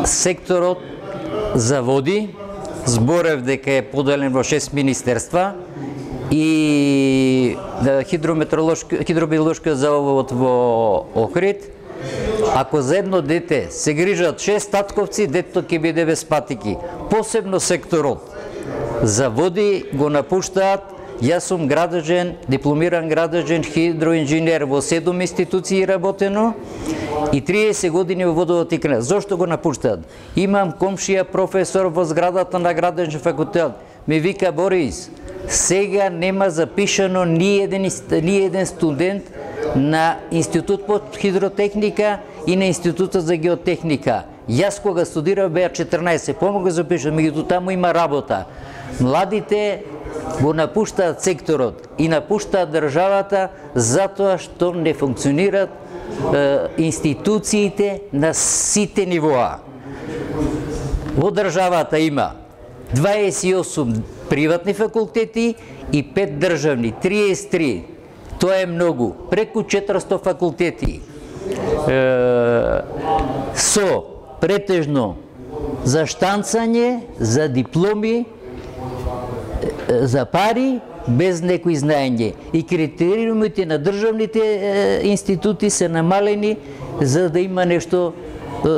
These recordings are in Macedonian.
секторот за води, зборев дека е поделен во 6 министерства и хидробиолошкиот завод во Охрид. Ако за едно дете се грижат 6 татковци, детето ќе биде без патики. Посебно секторот за води го напуштаат. Јас сум градежен, дипломиран градежен хидроинженер во 7 институции работено и 30 години во водовод и канал. Зошто го напуштаат? Имам комшија професор во зградата на градежен факултет. Ми вика: Борис, сега нема запишано ни еден студент на Институт по хидротехника и на Институтот за геотехника. Јас кога студирав беа 14, помога запишам, меѓутоа таму има работа. Младите го напуштаат секторот и напуштаат државата затоа што не функционираат институциите на сите нивоа. Во државата има 28 приватни факултети и 5 државни, 33. Тоа е многу. Преку 400 факултети со претежно за штанцање, за дипломи, за пари, без некои знаење. И критериумите на државните институти се намалени за да има нешто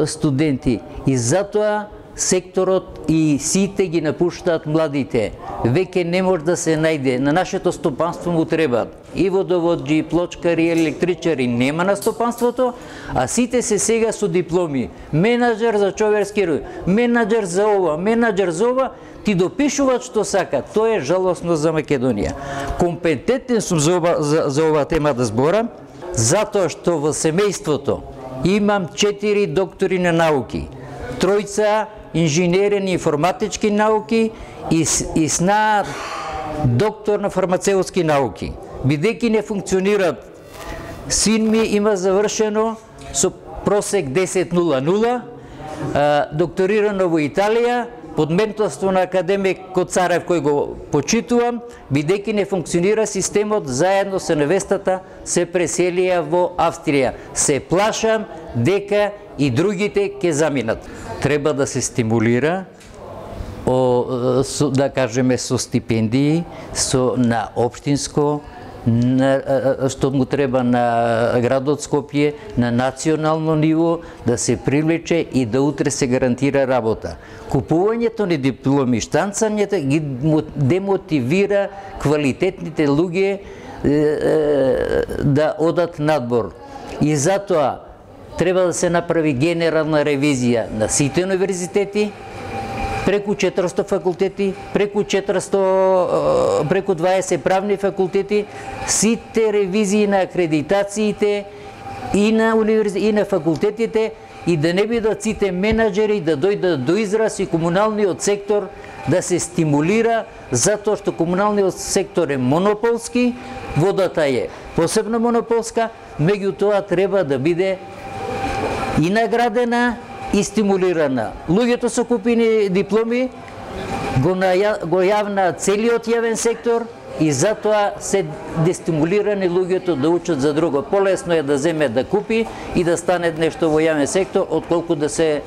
студенти. И затоа секторот и сите ги напуштаат младите. Веќе не може да се најде. На нашето стопанство му требаат и водоводжи, и плочкари, и електричари. Нема на стопанството, а сите се сега со дипломи. Менаџер за човечки ресурси, менаџер за ова, менаџер за ова. Ти допишуваат што сакат. Тоа е жалосно за Македонија. Компетентен сум за ова тема да зборам, затоа што во семејството имам 4 доктори на науки, 3 инженери на информатички науки и сна доктор на фармацеутски науки. Бидејќи не функционираат, син ми има завршено со просек 10.00, докторирано во Италија, под менторство на академик Коцарев, кој го почитувам, бидејќи не функционира системот, заедно со невестата се преселија во Австрија. Се плашам дека и другите ќе заминат. Треба да се стимулира, да кажеме, со стипендии, на општинско, што му треба на градот Скопје, на национално ниво, да се привлече и да утре се гарантира работа. Купувањето на дипломи, штанцањето ги демотивира квалитетните луѓе да одат надбор. И затоа треба да се направи генерална ревизија на сите универзитети, преку 400 факултети, преку 20 правни факултети, сите ревизии на акредитациите и на факултетите, и да не бидат сите менаџери да дојдат до израз и комуналниот сектор да се стимулира, затоа што комуналниот сектор е монополски, водата е посебно монополска, меѓутоа треба да биде и наградена и стимулирана. Луѓето со купени дипломи го јавна целиот јавен сектор и затоа се дестимулирани луѓето да учат за друго. Полесно е да земе да купи и да стане нешто во јавен сектор, отколку да се